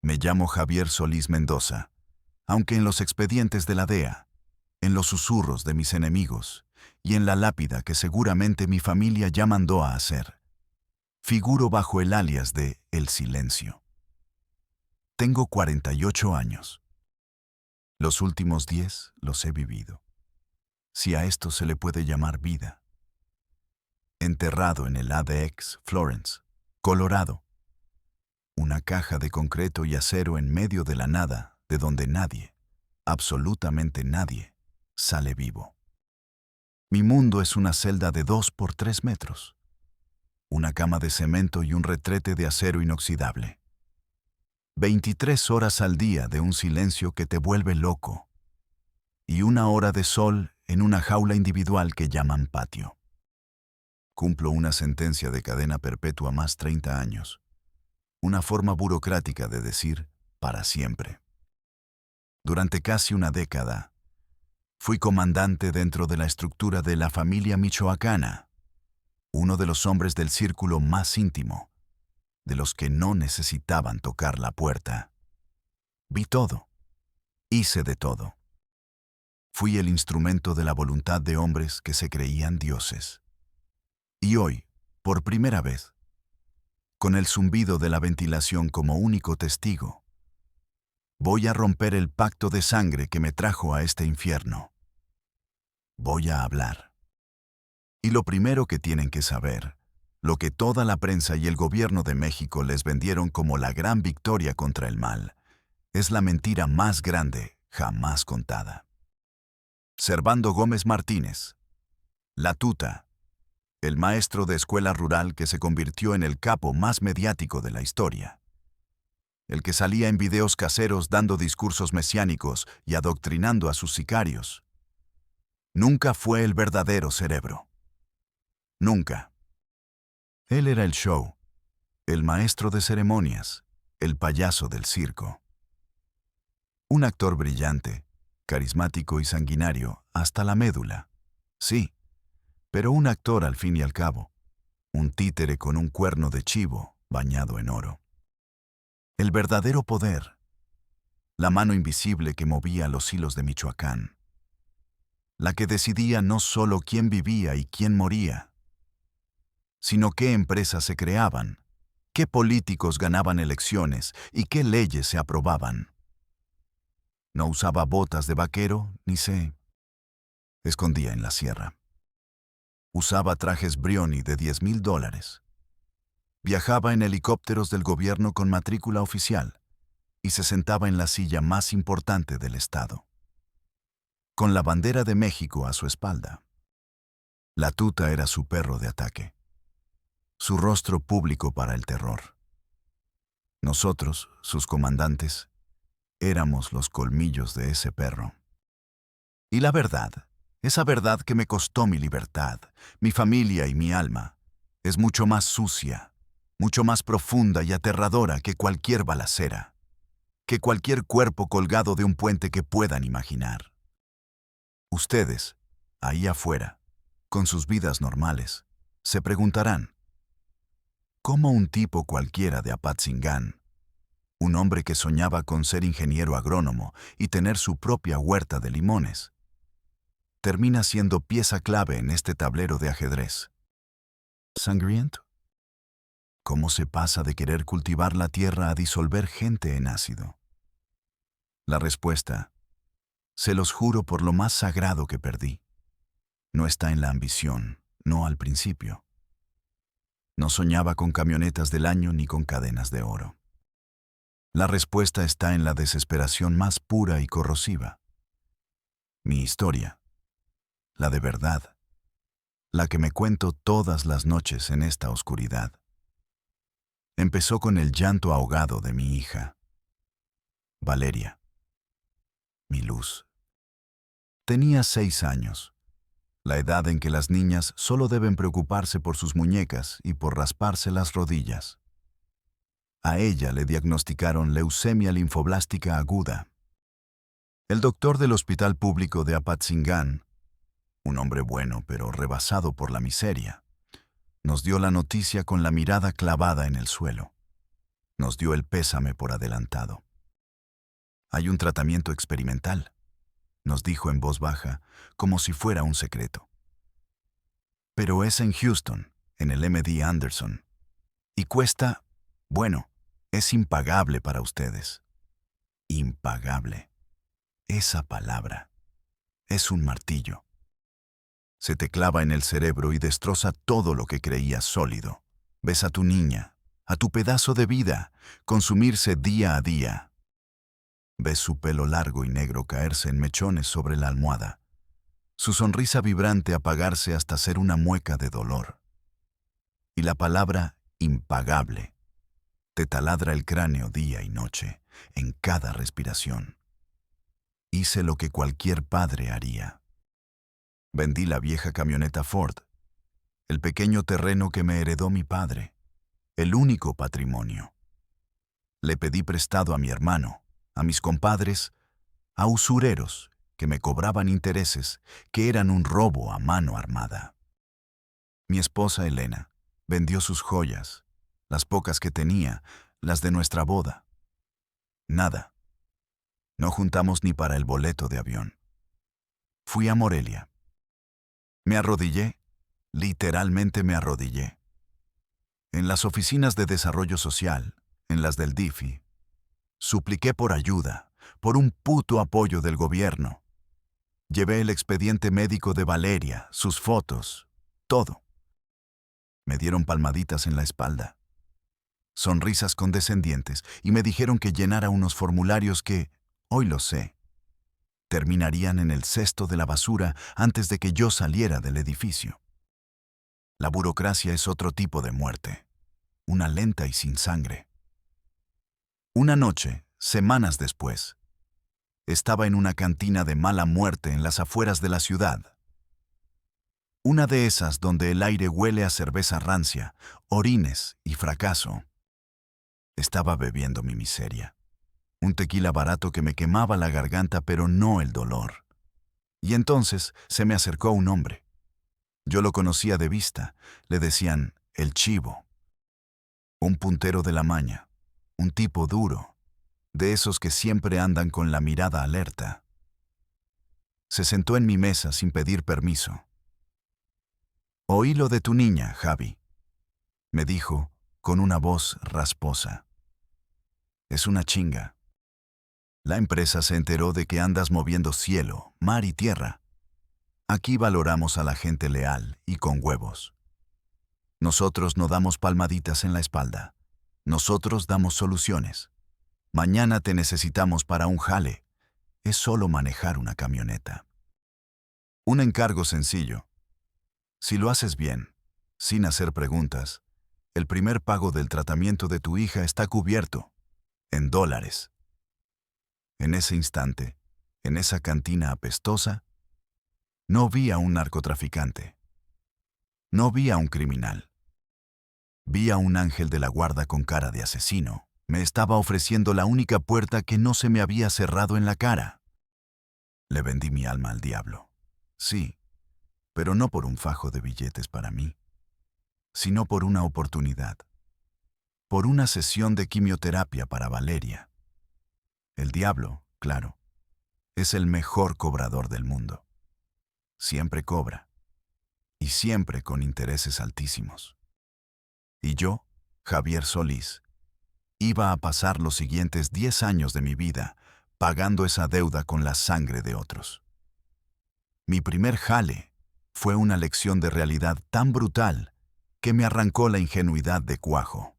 Me llamo Javier Solís Mendoza, aunque en los expedientes de la DEA, en los susurros de mis enemigos y en la lápida que seguramente mi familia ya mandó a hacer, figuro bajo el alias de El Silencio. Tengo 48 años. Los últimos 10 los he vivido, si a esto se le puede llamar vida. Enterrado en el ADX Florence, Colorado. Una caja de concreto y acero en medio de la nada, de donde nadie, absolutamente nadie, sale vivo. Mi mundo es una celda de 2 por 3 metros, una cama de cemento y un retrete de acero inoxidable. 23 horas al día de un silencio que te vuelve loco, y 1 hora de sol en una jaula individual que llaman patio. Cumplo una sentencia de cadena perpetua más 30 años. Una forma burocrática de decir para siempre. Durante casi una década, fui comandante dentro de la estructura de la familia michoacana, uno de los hombres del círculo más íntimo, de los que no necesitaban tocar la puerta. Vi todo, hice de todo. Fui el instrumento de la voluntad de hombres que se creían dioses. Y hoy, por primera vez, con el zumbido de la ventilación como único testigo, voy a romper el pacto de sangre que me trajo a este infierno. Voy a hablar. Y lo primero que tienen que saber, lo que toda la prensa y el gobierno de México les vendieron como la gran victoria contra el mal, es la mentira más grande jamás contada. Servando Gómez Martínez, La Tuta, el maestro de escuela rural que se convirtió en el capo más mediático de la historia. El que salía en videos caseros dando discursos mesiánicos y adoctrinando a sus sicarios. Nunca fue el verdadero Cerebro. Nunca. Él era el show, el maestro de ceremonias, el payaso del circo. Un actor brillante, carismático y sanguinario hasta la médula. Sí, pero un actor al fin y al cabo, un títere con un cuerno de chivo bañado en oro. El verdadero poder, la mano invisible que movía los hilos de Michoacán, la que decidía no solo quién vivía y quién moría, sino qué empresas se creaban, qué políticos ganaban elecciones y qué leyes se aprobaban. No usaba botas de vaquero ni se escondía en la sierra. Usaba trajes Brioni de $10,000. Viajaba en helicópteros del gobierno con matrícula oficial y se sentaba en la silla más importante del estado, con la bandera de México a su espalda. La Tuta era su perro de ataque, su rostro público para el terror. Nosotros, sus comandantes, éramos los colmillos de ese perro. Y la verdad, esa verdad que me costó mi libertad, mi familia y mi alma, es mucho más sucia, mucho más profunda y aterradora que cualquier balacera, que cualquier cuerpo colgado de un puente que puedan imaginar. Ustedes, ahí afuera, con sus vidas normales, se preguntarán, ¿cómo un tipo cualquiera de Apatzingán, un hombre que soñaba con ser ingeniero agrónomo y tener su propia huerta de limones, termina siendo pieza clave en este tablero de ajedrez? ¿Sangriento? ¿Cómo se pasa de querer cultivar la tierra a disolver gente en ácido? La respuesta, se los juro por lo más sagrado que perdí, no está en la ambición, no al principio. No soñaba con camionetas del año ni con cadenas de oro. La respuesta está en la desesperación más pura y corrosiva. Mi historia, la de verdad, la que me cuento todas las noches en esta oscuridad, empezó con el llanto ahogado de mi hija, Valeria, mi luz. Tenía 6 años, la edad en que las niñas solo deben preocuparse por sus muñecas y por rasparse las rodillas. A ella le diagnosticaron leucemia linfoblástica aguda. El doctor del Hospital Público de Apatzingán, un hombre bueno pero rebasado por la miseria, nos dio la noticia con la mirada clavada en el suelo. Nos dio el pésame por adelantado. Hay un tratamiento experimental, nos dijo en voz baja, como si fuera un secreto. Pero es en Houston, en el MD Anderson. Y cuesta, bueno, es impagable para ustedes. Impagable. Esa palabra. Es un martillo. Se te clava en el cerebro y destroza todo lo que creías sólido. Ves a tu niña, a tu pedazo de vida, consumirse día a día. Ves su pelo largo y negro caerse en mechones sobre la almohada, su sonrisa vibrante apagarse hasta ser una mueca de dolor. Y la palabra impagable te taladra el cráneo día y noche, en cada respiración. Hice lo que cualquier padre haría. Vendí la vieja camioneta Ford, el pequeño terreno que me heredó mi padre, el único patrimonio. Le pedí prestado a mi hermano, a mis compadres, a usureros que me cobraban intereses que eran un robo a mano armada. Mi esposa Elena vendió sus joyas, las pocas que tenía, las de nuestra boda. Nada. No juntamos ni para el boleto de avión. Fui a Morelia. Me arrodillé, literalmente me arrodillé. En las oficinas de desarrollo social, en las del DIFI, supliqué por ayuda, por un puto apoyo del gobierno. Llevé el expediente médico de Valeria, sus fotos, todo. Me dieron palmaditas en la espalda, sonrisas condescendientes, y me dijeron que llenara unos formularios que, hoy lo sé, terminarían en el cesto de la basura antes de que yo saliera del edificio. La burocracia es otro tipo de muerte, una lenta y sin sangre. Una noche, semanas después, estaba en una cantina de mala muerte en las afueras de la ciudad. Una de esas donde el aire huele a cerveza rancia, orines y fracaso. Estaba bebiendo mi miseria. Un tequila barato que me quemaba la garganta, pero no el dolor. Y entonces se me acercó un hombre. Yo lo conocía de vista, le decían el Chivo. Un puntero de la maña, un tipo duro, de esos que siempre andan con la mirada alerta. Se sentó en mi mesa sin pedir permiso. «Oí lo de tu niña, Javi», me dijo con una voz rasposa. «Es una chinga. La empresa se enteró de que andas moviendo cielo, mar y tierra. Aquí valoramos a la gente leal y con huevos. Nosotros no damos palmaditas en la espalda. Nosotros damos soluciones. Mañana te necesitamos para un jale. Es solo manejar una camioneta. Un encargo sencillo. Si lo haces bien, sin hacer preguntas, el primer pago del tratamiento de tu hija está cubierto, en dólares». En ese instante, en esa cantina apestosa, no vi a un narcotraficante. No vi a un criminal. Vi a un ángel de la guarda con cara de asesino. Me estaba ofreciendo la única puerta que no se me había cerrado en la cara. Le vendí mi alma al diablo. Sí, pero no por un fajo de billetes para mí, sino por una oportunidad. Por una sesión de quimioterapia para Valeria. El diablo, claro, es el mejor cobrador del mundo. Siempre cobra. Y siempre con intereses altísimos. Y yo, Javier Solís, iba a pasar los siguientes 10 años de mi vida pagando esa deuda con la sangre de otros. Mi primer jale fue una lección de realidad tan brutal que me arrancó la ingenuidad de cuajo.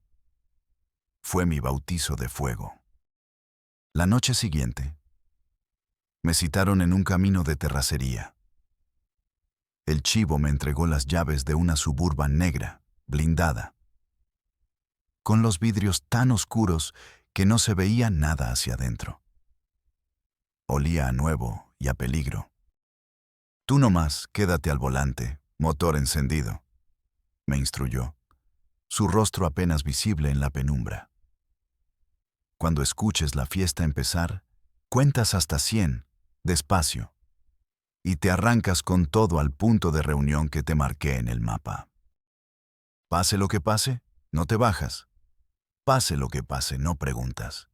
Fue mi bautizo de fuego. La noche siguiente, me citaron en un camino de terracería. El Chivo me entregó las llaves de una Suburban negra, blindada, con los vidrios tan oscuros que no se veía nada hacia adentro. Olía a nuevo y a peligro. «Tú nomás, quédate al volante, motor encendido», me instruyó, su rostro apenas visible en la penumbra. «Cuando escuches la fiesta empezar, cuentas hasta 100, despacio, y te arrancas con todo al punto de reunión que te marqué en el mapa. Pase lo que pase, no te bajas. Pase lo que pase, no preguntas.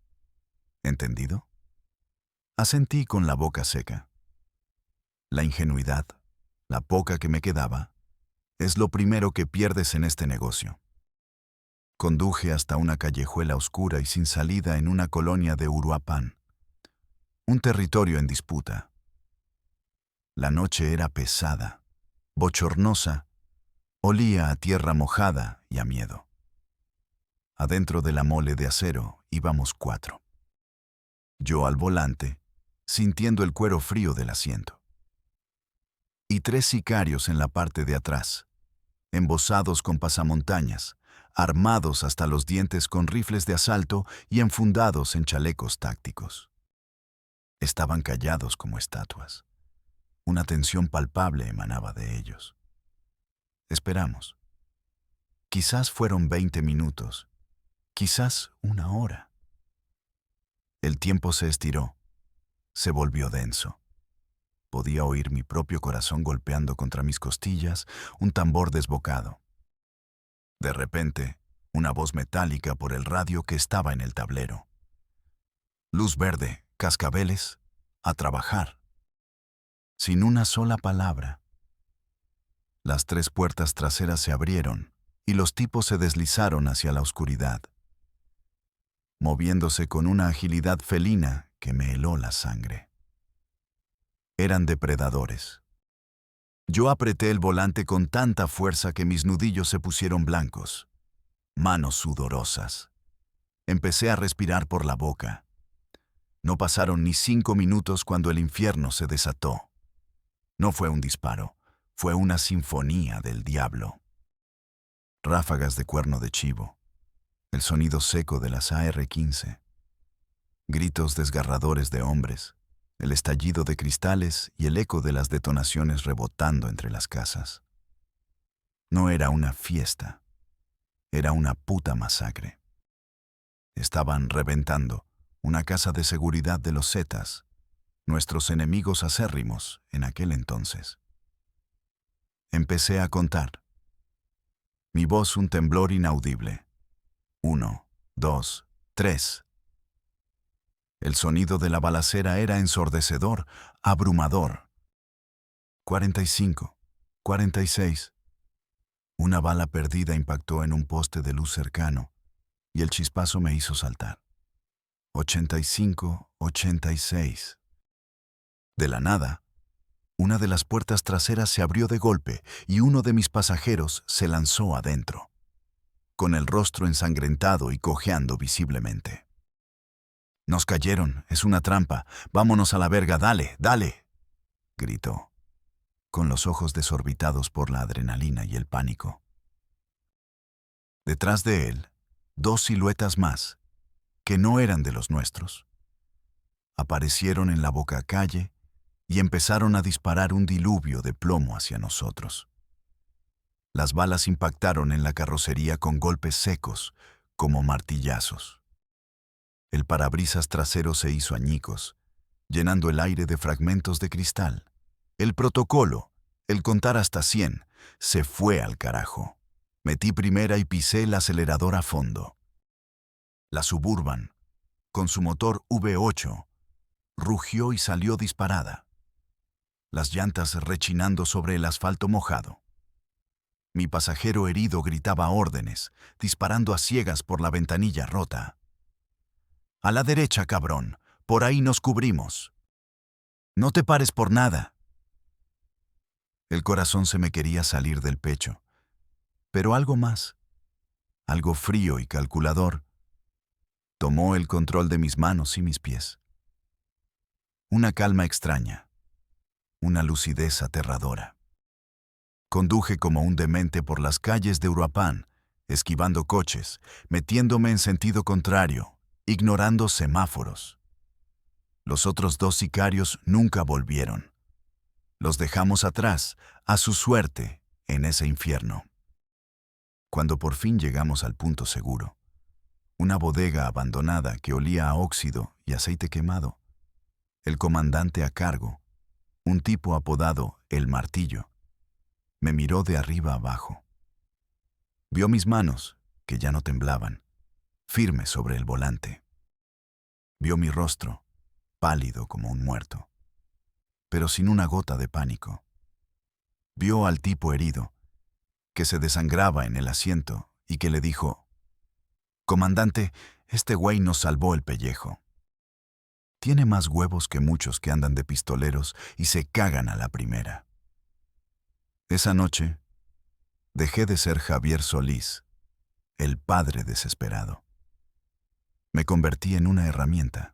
¿Entendido? Asentí con la boca seca. La ingenuidad, la poca que me quedaba, es lo primero que pierdes en este negocio. Conduje hasta una callejuela oscura y sin salida en una colonia de Uruapan, un territorio en disputa. La noche era pesada, bochornosa, olía a tierra mojada y a miedo. Adentro de la mole de acero íbamos 4. Yo al volante, sintiendo el cuero frío del asiento. Y 3 sicarios en la parte de atrás, embozados con pasamontañas, armados hasta los dientes con rifles de asalto y enfundados en chalecos tácticos. Estaban callados como estatuas. Una tensión palpable emanaba de ellos. Esperamos. Quizás fueron 20 minutos, quizás 1 hora. El tiempo se estiró, se volvió denso. Podía oír mi propio corazón golpeando contra mis costillas, un tambor desbocado. De repente, una voz metálica por el radio que estaba en el tablero. Luz verde, cascabeles, a trabajar. Sin una sola palabra. Las 3 puertas traseras se abrieron y los tipos se deslizaron hacia la oscuridad, moviéndose con una agilidad felina que me heló la sangre. Eran depredadores. Yo apreté el volante con tanta fuerza que mis nudillos se pusieron blancos, manos sudorosas. Empecé a respirar por la boca. No pasaron ni 5 minutos cuando el infierno se desató. No fue un disparo, fue una sinfonía del diablo. Ráfagas de cuerno de chivo, el sonido seco de las AR-15, gritos desgarradores de hombres, el estallido de cristales y el eco de las detonaciones rebotando entre las casas. No era una fiesta, era una puta masacre. Estaban reventando una casa de seguridad de los Zetas, nuestros enemigos acérrimos en aquel entonces. Empecé a contar. Mi voz un temblor inaudible. 1, 2, 3. El sonido de la balacera era ensordecedor, abrumador. 45, 46. Una bala perdida impactó en un poste de luz cercano y el chispazo me hizo saltar. 85, 86. De la nada, una de las puertas traseras se abrió de golpe y uno de mis pasajeros se lanzó adentro, con el rostro ensangrentado y cojeando visiblemente. «Nos cayeron, es una trampa, vámonos a la verga, dale, dale», gritó, con los ojos desorbitados por la adrenalina y el pánico. Detrás de él, 2 siluetas más, que no eran de los nuestros, aparecieron en la bocacalle y empezaron a disparar un diluvio de plomo hacia nosotros. Las balas impactaron en la carrocería con golpes secos, como martillazos. El parabrisas trasero se hizo añicos, llenando el aire de fragmentos de cristal. El protocolo, el contar hasta 100, se fue al carajo. Metí primera y pisé el acelerador a fondo. La Suburban, con su motor V8, rugió y salió disparada, las llantas rechinando sobre el asfalto mojado. Mi pasajero herido gritaba órdenes, disparando a ciegas por la ventanilla rota. «A la derecha, cabrón, por ahí nos cubrimos. No te pares por nada». El corazón se me quería salir del pecho, pero algo más, algo frío y calculador, tomó el control de mis manos y mis pies. Una calma extraña, una lucidez aterradora. Conduje como un demente por las calles de Uruapan, esquivando coches, metiéndome en sentido contrario, ignorando semáforos. Los otros 2 sicarios nunca volvieron. Los dejamos atrás, a su suerte, en ese infierno. Cuando por fin llegamos al punto seguro, una bodega abandonada que olía a óxido y aceite quemado, el comandante a cargo, un tipo apodado El Martillo, me miró de arriba abajo. Vio mis manos, que ya no temblaban, firme sobre el volante. Vio mi rostro, pálido como un muerto, pero sin una gota de pánico. Vio al tipo herido, que se desangraba en el asiento y que le dijo: «Comandante, este güey nos salvó el pellejo. Tiene más huevos que muchos que andan de pistoleros y se cagan a la primera». Esa noche, dejé de ser Javier Solís, el padre desesperado. Me convertí en una herramienta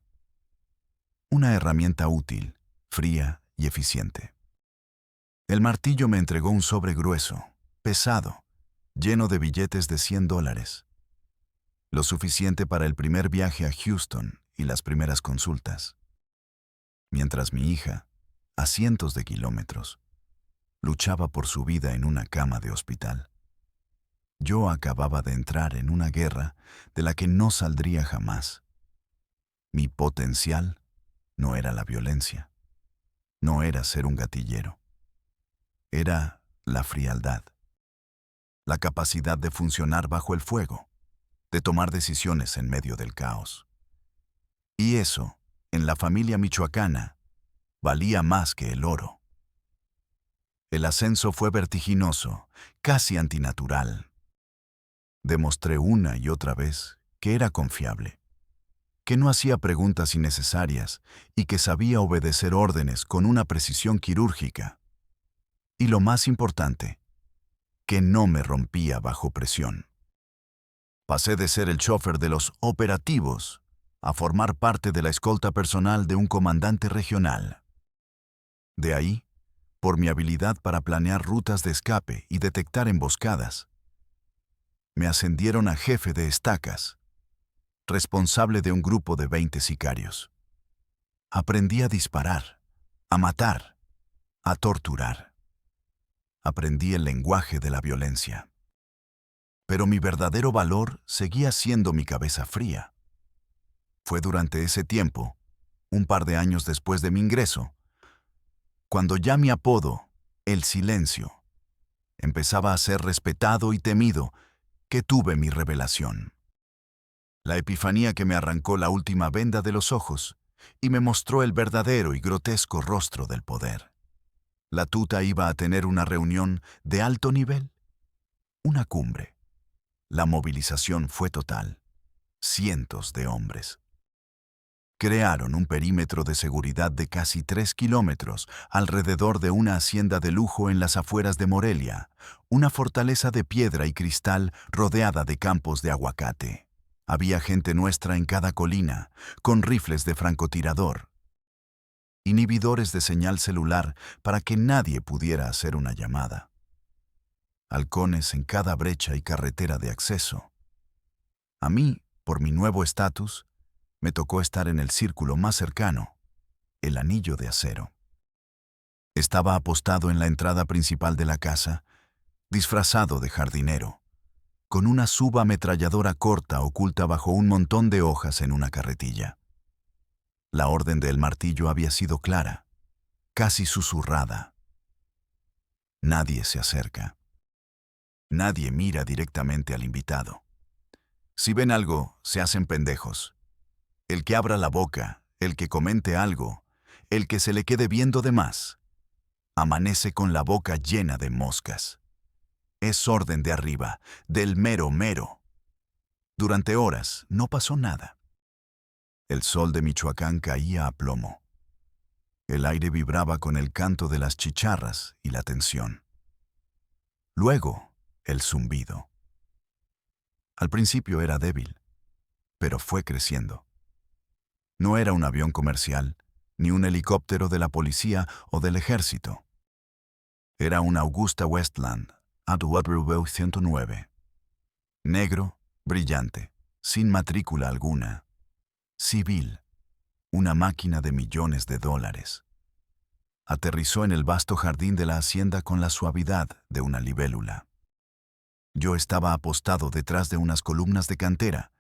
útil, fría y eficiente. El martillo me entregó un sobre grueso, pesado, lleno de billetes de $100, lo suficiente para el primer viaje a Houston y las primeras consultas. Mientras mi hija, a cientos de kilómetros, luchaba por su vida en una cama de hospital. Yo acababa de entrar en una guerra de la que no saldría jamás. Mi potencial no era la violencia, no era ser un gatillero. Era la frialdad, la capacidad de funcionar bajo el fuego, de tomar decisiones en medio del caos. Y eso, en la familia michoacana, valía más que el oro. El ascenso fue vertiginoso, casi antinatural. Demostré una y otra vez que era confiable, que no hacía preguntas innecesarias y que sabía obedecer órdenes con una precisión quirúrgica. Y lo más importante, que no me rompía bajo presión. Pasé de ser el chofer de los operativos a formar parte de la escolta personal de un comandante regional. De ahí, por mi habilidad para planear rutas de escape y detectar emboscadas, me ascendieron a jefe de estacas, responsable de un grupo de 20 sicarios. Aprendí a disparar, a matar, a torturar. Aprendí el lenguaje de la violencia. Pero mi verdadero valor seguía siendo mi cabeza fría. Fue durante ese tiempo, un par de años después de mi ingreso, cuando ya mi apodo, El Silencio, empezaba a ser respetado y temido, que tuve mi revelación. La epifanía que me arrancó la última venda de los ojos y me mostró el verdadero y grotesco rostro del poder. La tuta iba a tener una reunión de alto nivel, una cumbre. La movilización fue total. Cientos de hombres. Crearon un perímetro de seguridad de casi 3 kilómetros alrededor de una hacienda de lujo en las afueras de Morelia, una fortaleza de piedra y cristal rodeada de campos de aguacate. Había gente nuestra en cada colina, con rifles de francotirador, inhibidores de señal celular para que nadie pudiera hacer una llamada, halcones en cada brecha y carretera de acceso. A mí, por mi nuevo estatus, me tocó estar en el círculo más cercano, el anillo de acero. Estaba apostado en la entrada principal de la casa, disfrazado de jardinero, con una subametralladora corta oculta bajo un montón de hojas en una carretilla. La orden del martillo había sido clara, casi susurrada. Nadie se acerca. Nadie mira directamente al invitado. Si ven algo, se hacen pendejos. El que abra la boca, el que comente algo, el que se le quede viendo de más, amanece con la boca llena de moscas. Es orden de arriba, del mero mero. Durante horas no pasó nada. El sol de Michoacán caía a plomo. El aire vibraba con el canto de las chicharras y la tensión. Luego, el zumbido. Al principio era débil, pero fue creciendo. No era un avión comercial, ni un helicóptero de la policía o del ejército. Era una Augusta Westland, AW 109. Negro, brillante, sin matrícula alguna. Civil, una máquina de millones de dólares. Aterrizó en el vasto jardín de la hacienda con la suavidad de una libélula. Yo estaba apostado detrás de unas columnas de cantera,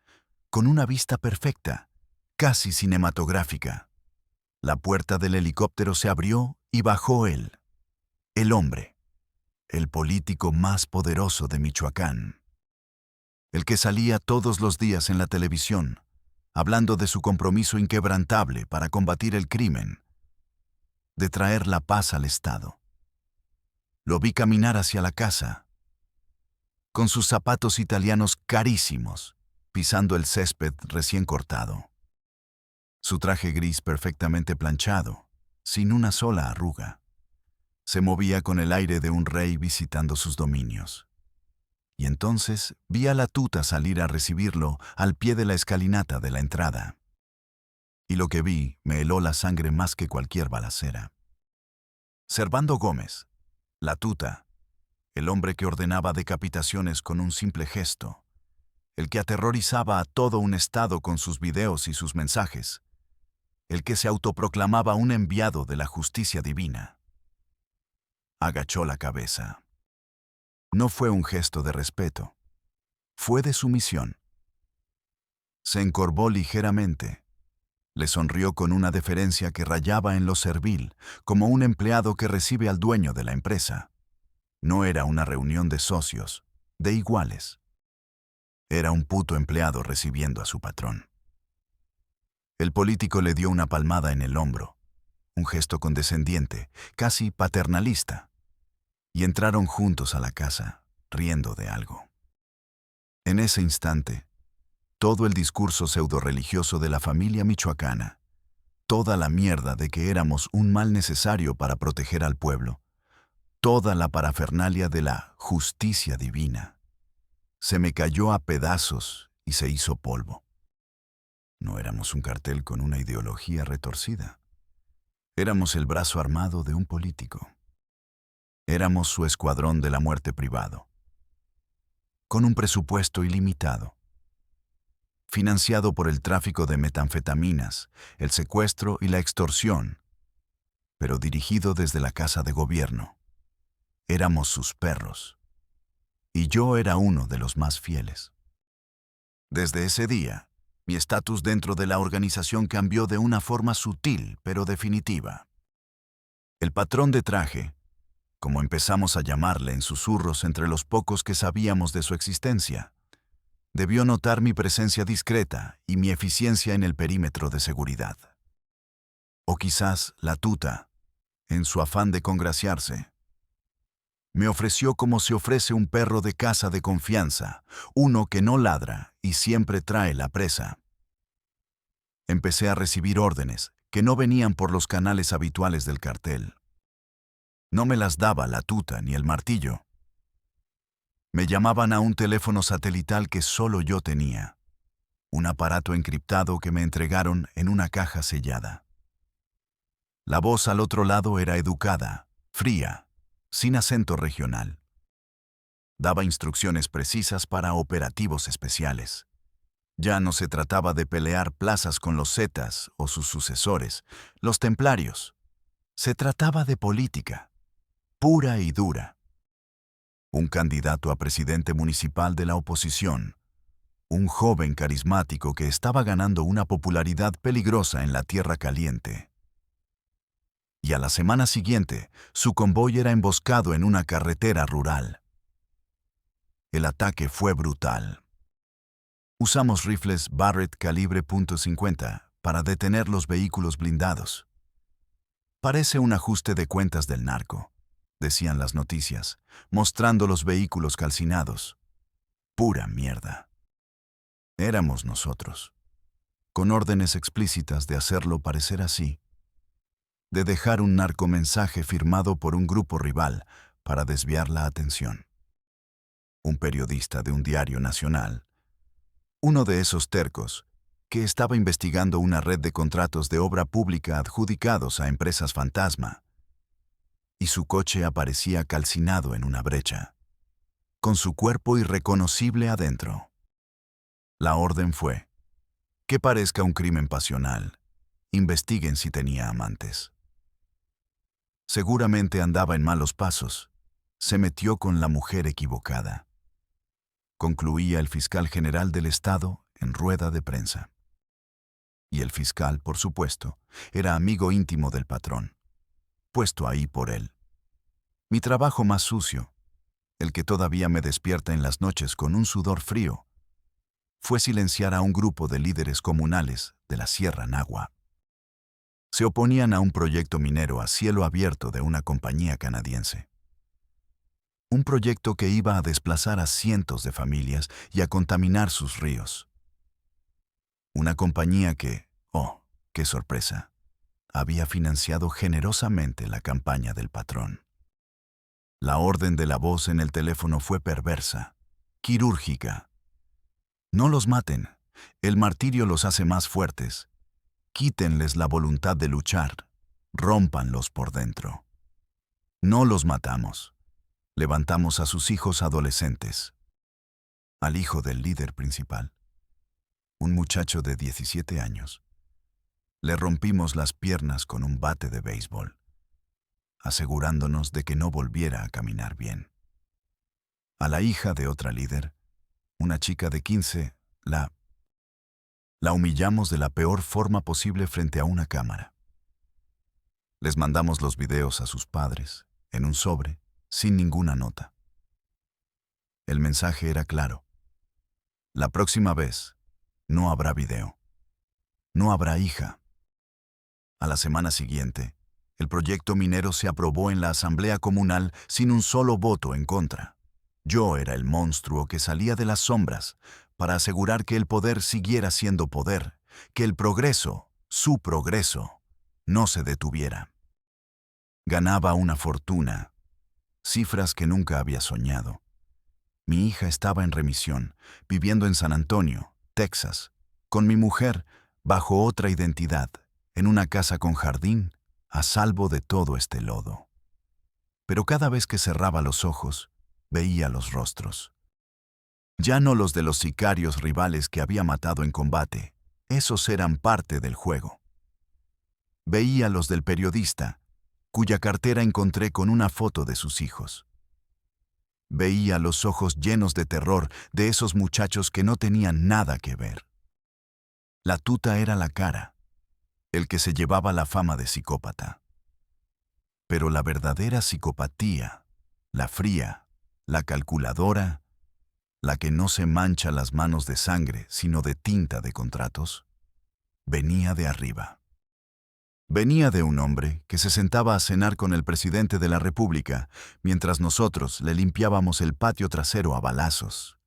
con una vista perfecta, casi cinematográfica. La puerta del helicóptero se abrió y bajó él, el hombre, el político más poderoso de Michoacán. el que salía todos los días en la televisión, hablando de su compromiso inquebrantable para combatir el crimen, de traer la paz al Estado. Lo vi caminar hacia la casa, con sus zapatos italianos carísimos, pisando el césped recién cortado. Su traje gris perfectamente planchado, sin una sola arruga. Se movía con el aire de un rey visitando sus dominios. Y entonces vi a la tuta salir a recibirlo al pie de la escalinata de la entrada. Y lo que vi me heló la sangre más que cualquier balacera. Servando Gómez, la tuta, el hombre que ordenaba decapitaciones con un simple gesto, el que aterrorizaba a todo un estado con sus videos y sus mensajes, el que se autoproclamaba un enviado de la justicia divina. Agachó la cabeza. No fue un gesto de respeto, fue de sumisión. Se encorvó ligeramente. Le sonrió con una deferencia que rayaba en lo servil, como un empleado que recibe al dueño de la empresa. No era una reunión de socios, de iguales. Era un puto empleado recibiendo a su patrón. El político le dio una palmada en el hombro, un gesto condescendiente, casi paternalista, y entraron juntos a la casa, riendo de algo. En ese instante, todo el discurso pseudo-religioso de la familia michoacana, toda la mierda de que éramos un mal necesario para proteger al pueblo, toda la parafernalia de la justicia divina, se me cayó a pedazos y se hizo polvo. No éramos un cartel con una ideología retorcida. Éramos el brazo armado de un político. Éramos su escuadrón de la muerte privado, con un presupuesto ilimitado, financiado por el tráfico de metanfetaminas, el secuestro y la extorsión, pero dirigido desde la Casa de Gobierno. Éramos sus perros, y yo era uno de los más fieles. Desde ese día, mi estatus dentro de la organización cambió de una forma sutil pero definitiva. El patrón de traje, como empezamos a llamarle en susurros entre los pocos que sabíamos de su existencia, debió notar mi presencia discreta y mi eficiencia en el perímetro de seguridad. O quizás la tuta, en su afán de congraciarse, me ofreció como se ofrece un perro de caza de confianza, uno que no ladra y siempre trae la presa. Empecé a recibir órdenes que no venían por los canales habituales del cartel. No me las daba la tuta ni el martillo. Me llamaban a un teléfono satelital que solo yo tenía, un aparato encriptado que me entregaron en una caja sellada. La voz al otro lado era educada, fría, sin acento regional. Daba instrucciones precisas para operativos especiales. Ya no se trataba de pelear plazas con los zetas o sus sucesores, los templarios. Se trataba de política, pura y dura. Un candidato a presidente municipal de la oposición, un joven carismático que estaba ganando una popularidad peligrosa en la Tierra Caliente. Y a la semana siguiente, su convoy era emboscado en una carretera rural. El ataque fue brutal. Usamos rifles Barrett calibre .50 para detener los vehículos blindados. Parece un ajuste de cuentas del narco, decían las noticias, mostrando los vehículos calcinados. Pura mierda. Éramos nosotros, con órdenes explícitas de hacerlo parecer así, de dejar un narcomensaje firmado por un grupo rival para desviar la atención. Un periodista de un diario nacional, uno de esos tercos, que estaba investigando una red de contratos de obra pública adjudicados a empresas fantasma, y su coche aparecía calcinado en una brecha, con su cuerpo irreconocible adentro. La orden fue: que parezca un crimen pasional, investiguen si tenía amantes. Seguramente andaba en malos pasos, se metió con la mujer equivocada. Concluía el fiscal general del Estado en rueda de prensa. Y el fiscal, por supuesto, era amigo íntimo del patrón, puesto ahí por él. Mi trabajo más sucio, el que todavía me despierta en las noches con un sudor frío, fue silenciar a un grupo de líderes comunales de la Sierra Nahua. Se oponían a un proyecto minero a cielo abierto de una compañía canadiense. Un proyecto que iba a desplazar a cientos de familias y a contaminar sus ríos. Una compañía que, oh, qué sorpresa, había financiado generosamente la campaña del patrón. La orden de la voz en el teléfono fue perversa, quirúrgica. No los maten, el martirio los hace más fuertes. Quítenles la voluntad de luchar, rómpanlos por dentro. No los matamos, levantamos a sus hijos adolescentes. Al hijo del líder principal, un muchacho de 17 años, le rompimos las piernas con un bate de béisbol, asegurándonos de que no volviera a caminar bien. A la hija de otra líder, una chica de 15, la humillamos de la peor forma posible frente a una cámara. Les mandamos los videos a sus padres, en un sobre, sin ninguna nota. El mensaje era claro. La próxima vez, no habrá video. No habrá hija. A la semana siguiente, el proyecto minero se aprobó en la Asamblea Comunal sin un solo voto en contra. Yo era el monstruo que salía de las sombras para asegurar que el poder siguiera siendo poder, que el progreso, su progreso, no se detuviera. Ganaba una fortuna, cifras que nunca había soñado. Mi hija estaba en remisión, viviendo en San Antonio, Texas, con mi mujer, bajo otra identidad, en una casa con jardín, a salvo de todo este lodo. Pero cada vez que cerraba los ojos, veía los rostros. Ya no los de los sicarios rivales que había matado en combate, esos eran parte del juego. Veía los del periodista, cuya cartera encontré con una foto de sus hijos. Veía los ojos llenos de terror de esos muchachos que no tenían nada que ver. La tuta era la cara, el que se llevaba la fama de psicópata. Pero la verdadera psicopatía, la fría, la calculadora, la que no se mancha las manos de sangre, sino de tinta de contratos, venía de arriba. Venía de un hombre que se sentaba a cenar con el presidente de la República, mientras nosotros le limpiábamos el patio trasero a balazos.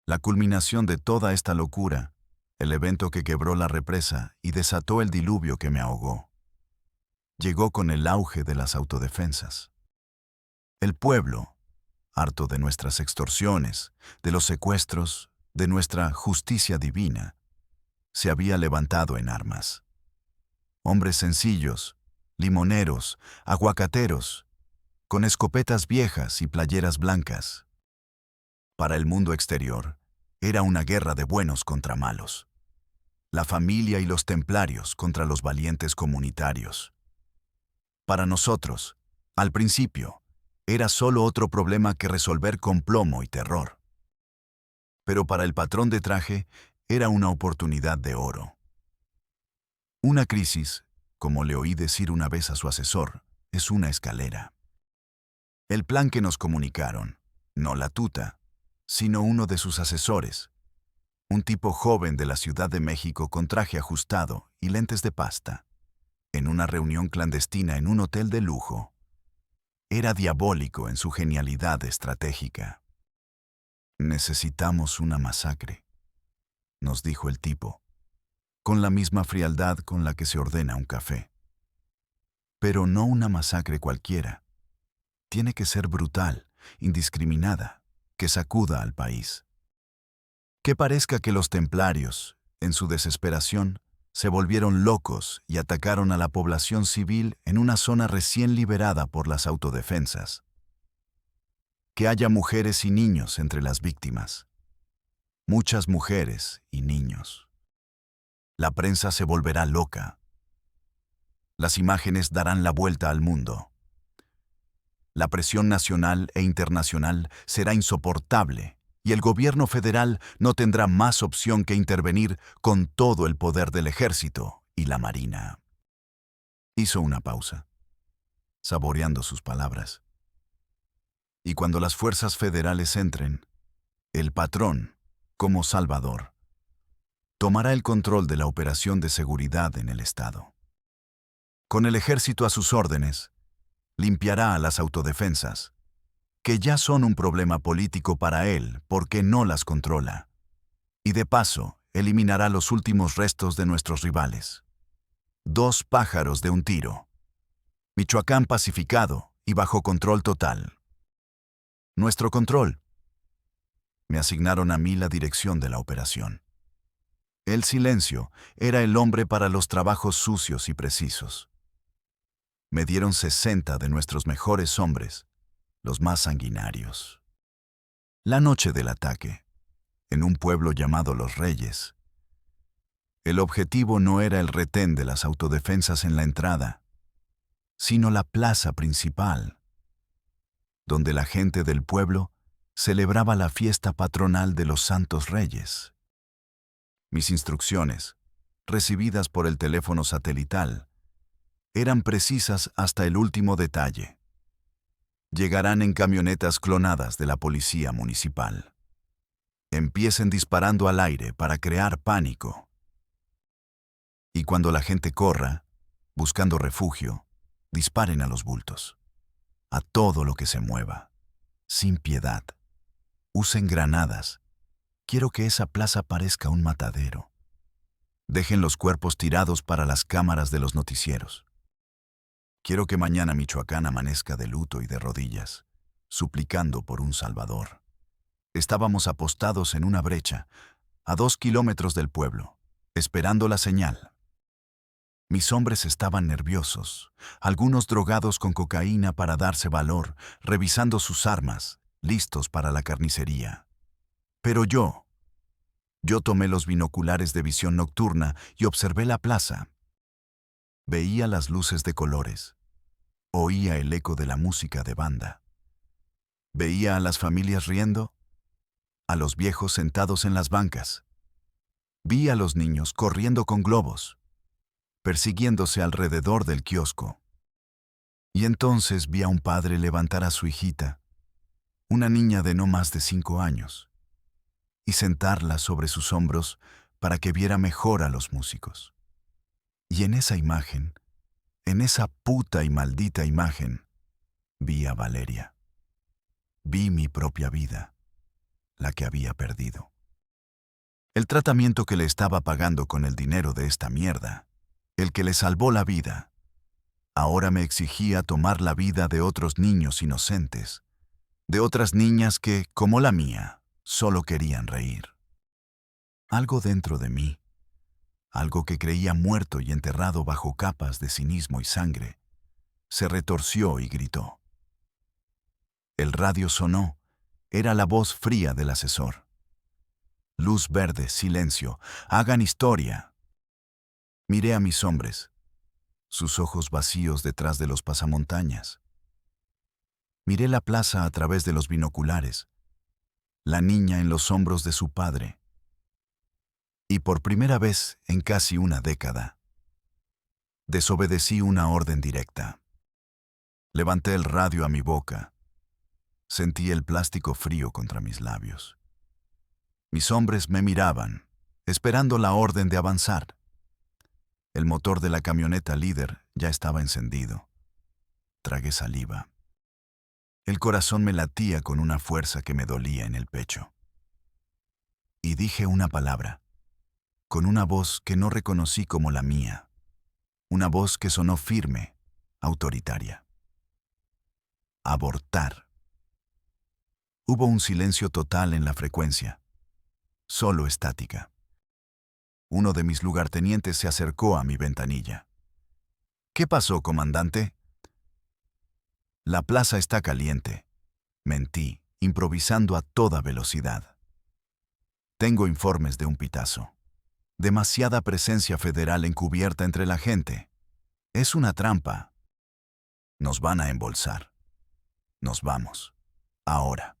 La culminación de toda esta locura, el evento que quebró la represa y desató el diluvio que me ahogó, llegó con el auge de las autodefensas. El pueblo, harto de nuestras extorsiones, de los secuestros, de nuestra justicia divina, se había levantado en armas. Hombres sencillos, limoneros, aguacateros, con escopetas viejas y playeras blancas. Para el mundo exterior, era una guerra de buenos contra malos. La familia y los templarios contra los valientes comunitarios. Para nosotros, al principio, era solo otro problema que resolver con plomo y terror. Pero para el patrón de traje, era una oportunidad de oro. Una crisis, como le oí decir una vez a su asesor, es una escalera. El plan que nos comunicaron, no la tuta, sino uno de sus asesores, un tipo joven de la Ciudad de México con traje ajustado y lentes de pasta, en una reunión clandestina en un hotel de lujo, era diabólico en su genialidad estratégica. Necesitamos una masacre, nos dijo el tipo, con la misma frialdad con la que se ordena un café. Pero no una masacre cualquiera. Tiene que ser brutal, indiscriminada, que sacuda al país. Que parezca que los templarios, en su desesperación, se volvieron locos y atacaron a la población civil en una zona recién liberada por las autodefensas. Que haya mujeres y niños entre las víctimas. Muchas mujeres y niños. La prensa se volverá loca. Las imágenes darán la vuelta al mundo. La presión nacional e internacional será insoportable y el gobierno federal no tendrá más opción que intervenir con todo el poder del ejército y la marina. Hizo una pausa, saboreando sus palabras. Y cuando las fuerzas federales entren, el patrón, como Salvador, tomará el control de la operación de seguridad en el Estado. Con el ejército a sus órdenes, limpiará a las autodefensas, que ya son un problema político para él porque no las controla. Y de paso, eliminará los últimos restos de nuestros rivales. 2 pájaros de un tiro. Michoacán pacificado y bajo control total. Nuestro control. Me asignaron a mí la dirección de la operación. El Silencio era el hombre para los trabajos sucios y precisos. Me dieron 60 de nuestros mejores hombres, los más sanguinarios. La noche del ataque, en un pueblo llamado Los Reyes. El objetivo no era el retén de las autodefensas en la entrada, sino la plaza principal, donde la gente del pueblo celebraba la fiesta patronal de los Santos Reyes. Mis instrucciones, recibidas por el teléfono satelital, eran precisas hasta el último detalle. Llegarán en camionetas clonadas de la policía municipal. Empiecen disparando al aire para crear pánico. Y cuando la gente corra, buscando refugio, disparen a los bultos, a todo lo que se mueva, sin piedad. Usen granadas. Quiero que esa plaza parezca un matadero. Dejen los cuerpos tirados para las cámaras de los noticieros. Quiero que mañana Michoacán amanezca de luto y de rodillas, suplicando por un salvador. Estábamos apostados en una brecha, a 2 kilómetros del pueblo, esperando la señal. Mis hombres estaban nerviosos, algunos drogados con cocaína para darse valor, revisando sus armas, listos para la carnicería. Pero yo tomé los binoculares de visión nocturna y observé la plaza. Veía las luces de colores, oía el eco de la música de banda. Veía a las familias riendo, a los viejos sentados en las bancas. Vi a los niños corriendo con globos, persiguiéndose alrededor del kiosco. Y entonces vi a un padre levantar a su hijita, una niña de no más de 5 años, y sentarla sobre sus hombros para que viera mejor a los músicos. Y en esa imagen, en esa puta y maldita imagen, vi a Valeria. Vi mi propia vida, la que había perdido. El tratamiento que le estaba pagando con el dinero de esta mierda, el que le salvó la vida, ahora me exigía tomar la vida de otros niños inocentes, de otras niñas que, como la mía, solo querían reír. Algo dentro de mí, algo que creía muerto y enterrado bajo capas de cinismo y sangre, se retorció y gritó. El radio sonó, era la voz fría del asesor. Luz verde, silencio, hagan historia. Miré a mis hombres, sus ojos vacíos detrás de los pasamontañas. Miré la plaza a través de los binoculares, la niña en los hombros de su padre. Y por primera vez en casi una década, desobedecí una orden directa. Levanté el radio a mi boca. Sentí el plástico frío contra mis labios. Mis hombres me miraban, esperando la orden de avanzar. El motor de la camioneta líder ya estaba encendido. Tragué saliva. El corazón me latía con una fuerza que me dolía en el pecho. Y dije una palabra, con una voz que no reconocí como la mía, una voz que sonó firme, autoritaria. Abortar. Hubo un silencio total en la frecuencia, solo estática. Uno de mis lugartenientes se acercó a mi ventanilla. ¿Qué pasó, comandante? La plaza está caliente. Mentí, improvisando a toda velocidad. Tengo informes de un pitazo. Demasiada presencia federal encubierta entre la gente. Es una trampa. Nos van a embolsar. Nos vamos. Ahora.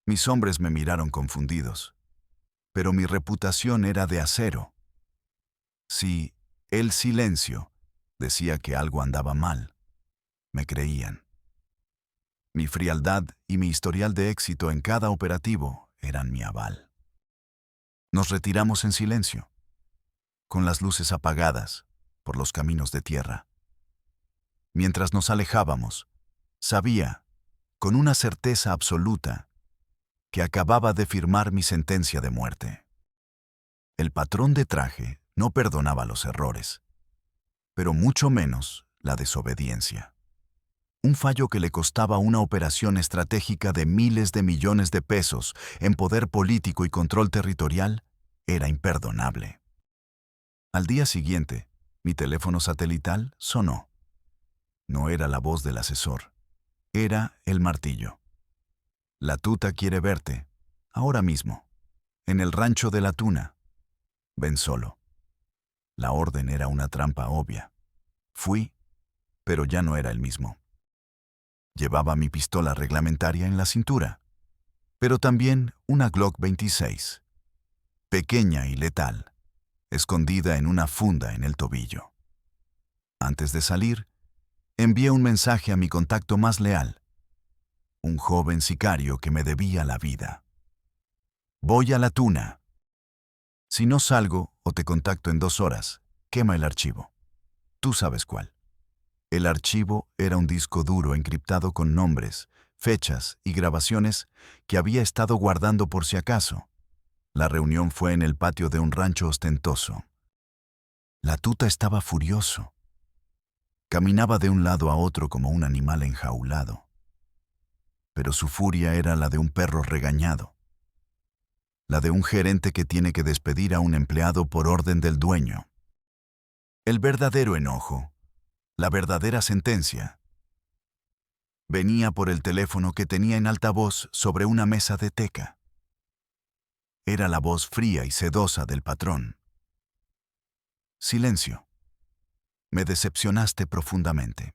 Mis hombres me miraron confundidos. Pero mi reputación era de acero. Si el silencio decía que algo andaba mal, me creían. Mi frialdad y mi historial de éxito en cada operativo eran mi aval. Nos retiramos en silencio, con las luces apagadas, por los caminos de tierra. Mientras nos alejábamos, sabía, con una certeza absoluta, que acababa de firmar mi sentencia de muerte. El patrón de traje no perdonaba los errores, pero mucho menos la desobediencia. Un fallo que le costaba una operación estratégica de miles de millones de pesos en poder político y control territorial era imperdonable. Al día siguiente, mi teléfono satelital sonó. No era la voz del asesor, era el martillo. La tuta quiere verte, ahora mismo, en el rancho de la tuna. Ven solo. La orden era una trampa obvia. Fui, pero ya no era el mismo. Llevaba mi pistola reglamentaria en la cintura, pero también una Glock 26, pequeña y letal, escondida en una funda en el tobillo. Antes de salir, envié un mensaje a mi contacto más leal, un joven sicario que me debía la vida. Voy a la tuna. Si no salgo o te contacto en 2 horas, quema el archivo. Tú sabes cuál. El archivo era un disco duro encriptado con nombres, fechas y grabaciones que había estado guardando por si acaso. La reunión fue en el patio de un rancho ostentoso. La tuta estaba furioso. Caminaba de un lado a otro como un animal enjaulado. Pero su furia era la de un perro regañado. La de un gerente que tiene que despedir a un empleado por orden del dueño. El verdadero enojo, la verdadera sentencia, venía por el teléfono que tenía en altavoz sobre una mesa de teca. Era la voz fría y sedosa del patrón. Silencio. Me decepcionaste profundamente.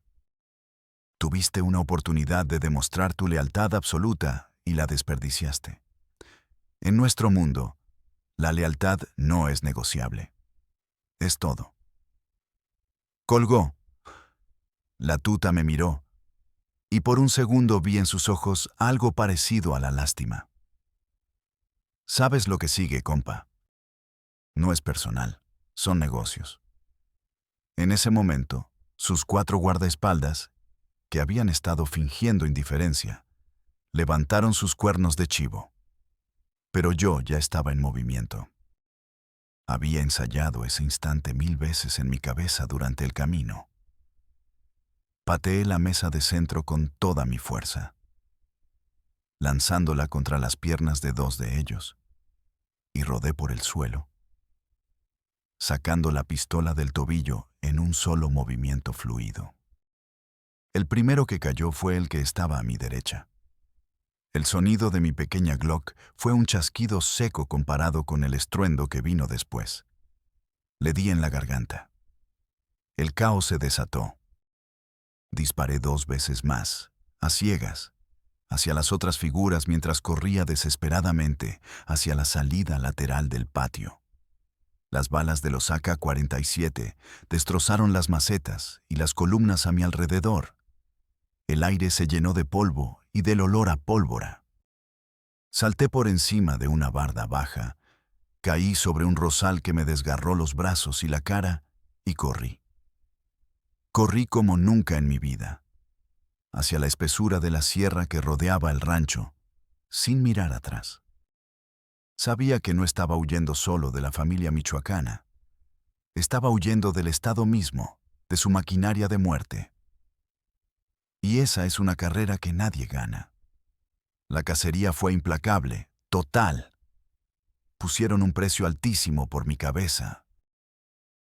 Tuviste una oportunidad de demostrar tu lealtad absoluta y la desperdiciaste. En nuestro mundo, la lealtad no es negociable. Es todo. Colgó. La tuta me miró, y por un segundo vi en sus ojos algo parecido a la lástima. ¿Sabes lo que sigue, compa? No es personal, son negocios. En ese momento, sus 4 guardaespaldas, que habían estado fingiendo indiferencia, levantaron sus cuernos de chivo. Pero yo ya estaba en movimiento. Había ensayado ese instante 1000 veces en mi cabeza durante el camino. Pateé la mesa de centro con toda mi fuerza, lanzándola contra las piernas de 2 de ellos, y rodé por el suelo, sacando la pistola del tobillo en un solo movimiento fluido. El primero que cayó fue el que estaba a mi derecha. El sonido de mi pequeña Glock fue un chasquido seco comparado con el estruendo que vino después. Le di en la garganta. El caos se desató. Disparé 2 veces más, a ciegas, hacia las otras figuras mientras corría desesperadamente hacia la salida lateral del patio. Las balas de los AK-47 destrozaron las macetas y las columnas a mi alrededor. El aire se llenó de polvo y del olor a pólvora. Salté por encima de una barda baja, caí sobre un rosal que me desgarró los brazos y la cara y corrí. Corrí como nunca en mi vida, hacia la espesura de la sierra que rodeaba el rancho, sin mirar atrás. Sabía que no estaba huyendo solo de la familia michoacana. Estaba huyendo del Estado mismo, de su maquinaria de muerte. Y esa es una carrera que nadie gana. La cacería fue implacable, total. Pusieron un precio altísimo por mi cabeza.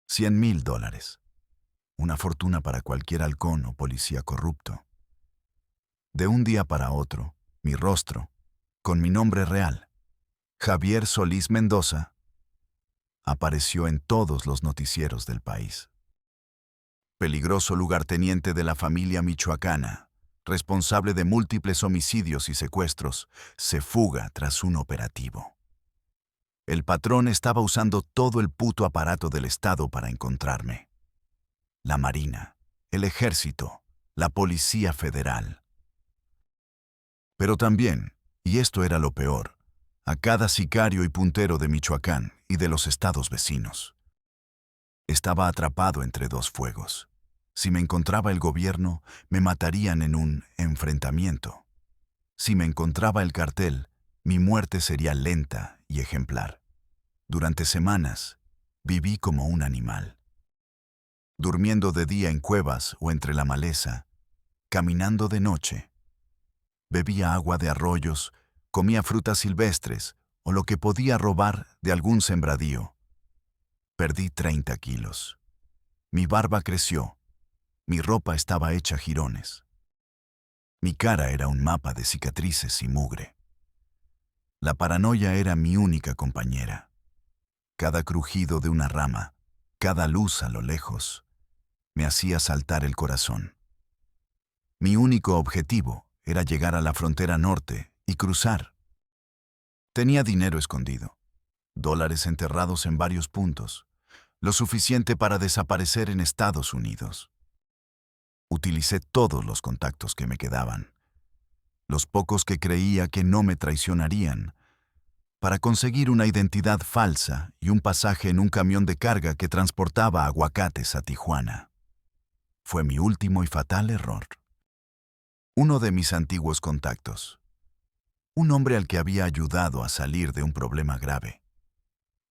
$100,000. Una fortuna para cualquier halcón o policía corrupto. De un día para otro, mi rostro, con mi nombre real, Javier Solís Mendoza, apareció en todos los noticieros del país. Peligroso lugarteniente de la familia michoacana, responsable de múltiples homicidios y secuestros, se fuga tras un operativo. El patrón estaba usando todo el puto aparato del Estado para encontrarme. La Marina, el Ejército, la Policía Federal. Pero también, y esto era lo peor, a cada sicario y puntero de Michoacán y de los estados vecinos. Estaba atrapado entre dos fuegos. Si me encontraba el gobierno, me matarían en un enfrentamiento. Si me encontraba el cartel, mi muerte sería lenta y ejemplar. Durante semanas, viví como un animal. Durmiendo de día en cuevas o entre la maleza, caminando de noche. Bebía agua de arroyos, comía frutas silvestres o lo que podía robar de algún sembradío. Perdí 30 kilos. Mi barba creció. Mi ropa estaba hecha jirones. Mi cara era un mapa de cicatrices y mugre. La paranoia era mi única compañera. Cada crujido de una rama, cada luz a lo lejos, me hacía saltar el corazón. Mi único objetivo era llegar a la frontera norte y cruzar. Tenía dinero escondido, dólares enterrados en varios puntos, lo suficiente para desaparecer en Estados Unidos. Utilicé todos los contactos que me quedaban, los pocos que creía que no me traicionarían, para conseguir una identidad falsa y un pasaje en un camión de carga que transportaba aguacates a Tijuana. Fue mi último y fatal error. Uno de mis antiguos contactos. Un hombre al que había ayudado a salir de un problema grave.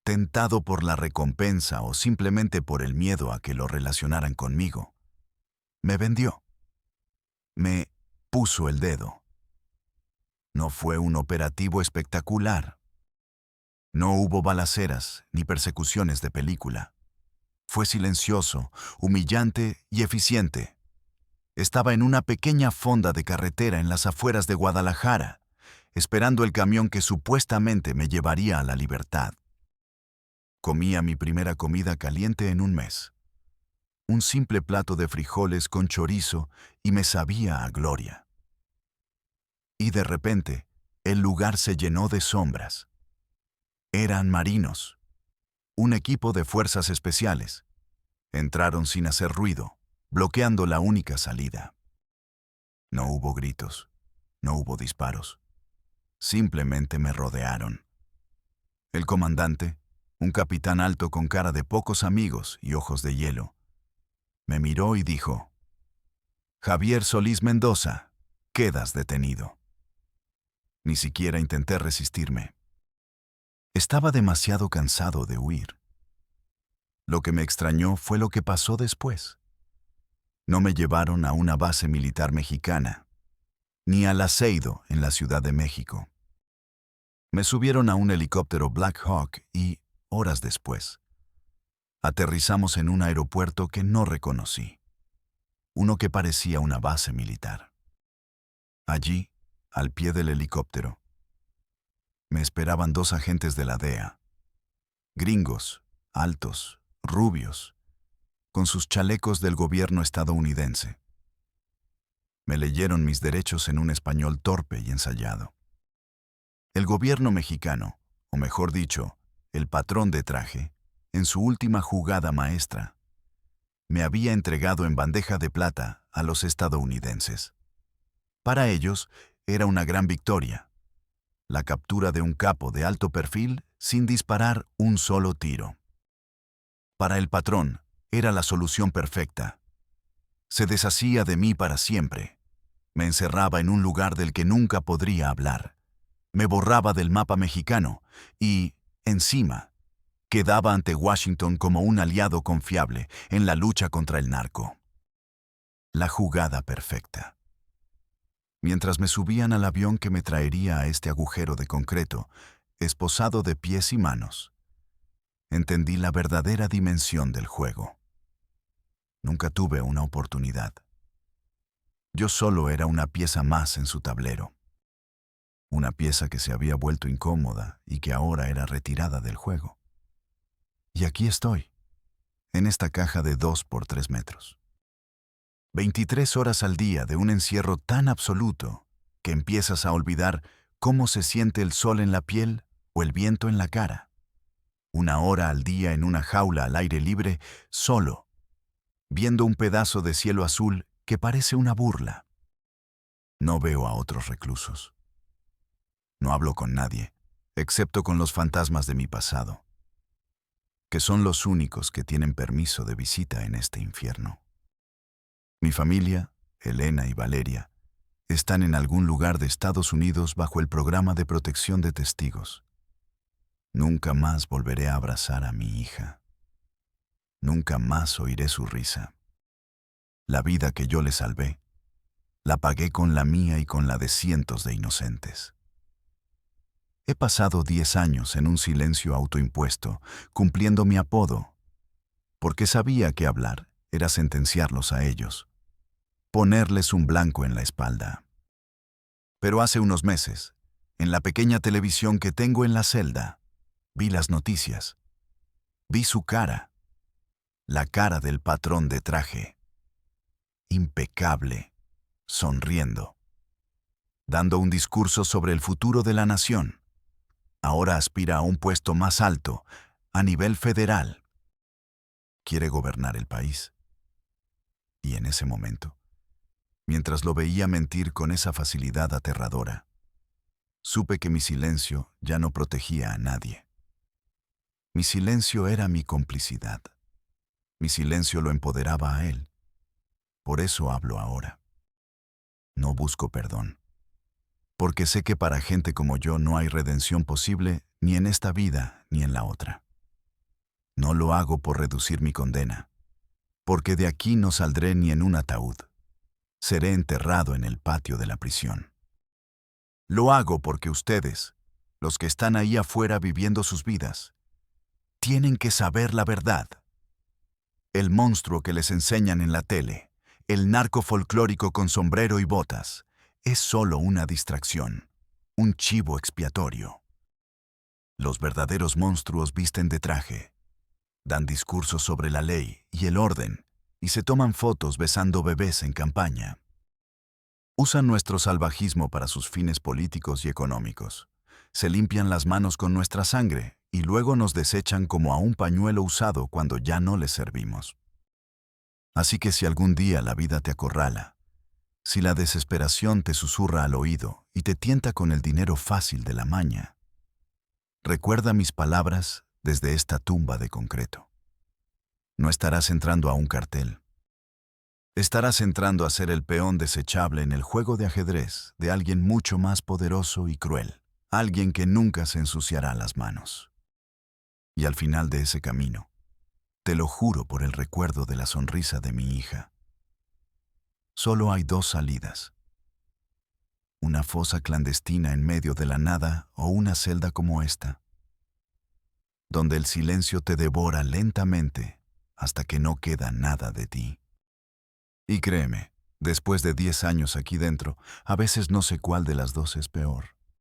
Tentado por la recompensa o simplemente por el miedo a que lo relacionaran conmigo. Me vendió. Me puso el dedo. No fue un operativo espectacular. No hubo balaceras ni persecuciones de película. Fue silencioso, humillante y eficiente. Estaba en una pequeña fonda de carretera en las afueras de Guadalajara, esperando el camión que supuestamente me llevaría a la libertad. Comía mi primera comida caliente en un mes. Un simple plato de frijoles con chorizo y me sabía a gloria. Y de repente, el lugar se llenó de sombras. Eran marinos, un equipo de fuerzas especiales. Entraron sin hacer ruido, bloqueando la única salida. No hubo gritos, no hubo disparos. Simplemente me rodearon. El comandante, un capitán alto con cara de pocos amigos y ojos de hielo, me miró y dijo: Javier Solís Mendoza, quedas detenido. Ni siquiera intenté resistirme. Estaba demasiado cansado de huir. Lo que me extrañó fue lo que pasó después. No me llevaron a una base militar mexicana, ni al Aceido en la Ciudad de México. Me subieron a un helicóptero Black Hawk y, horas después, aterrizamos en un aeropuerto que no reconocí, uno que parecía una base militar. Allí, al pie del helicóptero, me esperaban 2 agentes de la DEA, gringos, altos, rubios, con sus chalecos del gobierno estadounidense. Me leyeron mis derechos en un español torpe y ensayado. El gobierno mexicano, o mejor dicho, el patrón de traje, en su última jugada maestra, me había entregado en bandeja de plata a los estadounidenses. Para ellos era una gran victoria, la captura de un capo de alto perfil sin disparar un solo tiro. Para el patrón era la solución perfecta. Se deshacía de mí para siempre. Me encerraba en un lugar del que nunca podría hablar. Me borraba del mapa mexicano y, encima, quedaba ante Washington como un aliado confiable en la lucha contra el narco. La jugada perfecta. Mientras me subían al avión que me traería a este agujero de concreto, esposado de pies y manos, entendí la verdadera dimensión del juego. Nunca tuve una oportunidad. Yo solo era una pieza más en su tablero. Una pieza que se había vuelto incómoda y que ahora era retirada del juego. Y aquí estoy, en esta caja de 2 por 3 metros. 23 horas al día de un encierro tan absoluto que empiezas a olvidar cómo se siente el sol en la piel o el viento en la cara. 1 hora al día en una jaula al aire libre, solo, viendo un pedazo de cielo azul que parece una burla. No veo a otros reclusos. No hablo con nadie, excepto con los fantasmas de mi pasado, que son los únicos que tienen permiso de visita en este infierno. Mi familia, Elena y Valeria, están en algún lugar de Estados Unidos bajo el programa de protección de testigos. Nunca más volveré a abrazar a mi hija. Nunca más oiré su risa. La vida que yo le salvé, la pagué con la mía y con la de cientos de inocentes. He pasado 10 años en un silencio autoimpuesto, cumpliendo mi apodo, porque sabía que hablar era sentenciarlos a ellos, ponerles un blanco en la espalda. Pero hace unos meses, en la pequeña televisión que tengo en la celda, vi las noticias. Vi su cara, la cara del patrón de traje, impecable, sonriendo, dando un discurso sobre el futuro de la nación. Ahora aspira a un puesto más alto, a nivel federal. Quiere gobernar el país. Y en ese momento, mientras lo veía mentir con esa facilidad aterradora, supe que mi silencio ya no protegía a nadie. Mi silencio era mi complicidad. Mi silencio lo empoderaba a él. Por eso hablo ahora. No busco perdón, porque sé que para gente como yo no hay redención posible ni en esta vida ni en la otra. No lo hago por reducir mi condena, porque de aquí no saldré ni en un ataúd. Seré enterrado en el patio de la prisión. Lo hago porque ustedes, los que están ahí afuera viviendo sus vidas, tienen que saber la verdad. El monstruo que les enseñan en la tele, el narco folclórico con sombrero y botas, es solo una distracción, un chivo expiatorio. Los verdaderos monstruos visten de traje, dan discursos sobre la ley y el orden y se toman fotos besando bebés en campaña. Usan nuestro salvajismo para sus fines políticos y económicos. Se limpian las manos con nuestra sangre y luego nos desechan como a un pañuelo usado cuando ya no les servimos. Así que si algún día la vida te acorrala, si la desesperación te susurra al oído y te tienta con el dinero fácil de la maña, recuerda mis palabras desde esta tumba de concreto. No estarás entrando a un cartel. Estarás entrando a ser el peón desechable en el juego de ajedrez de alguien mucho más poderoso y cruel, alguien que nunca se ensuciará las manos. Y al final de ese camino, te lo juro por el recuerdo de la sonrisa de mi hija, solo hay 2 salidas. Una fosa clandestina en medio de la nada o una celda como esta, donde el silencio te devora lentamente hasta que no queda nada de ti. Y créeme, después de 10 años aquí dentro, a veces no sé cuál de las 2 es peor.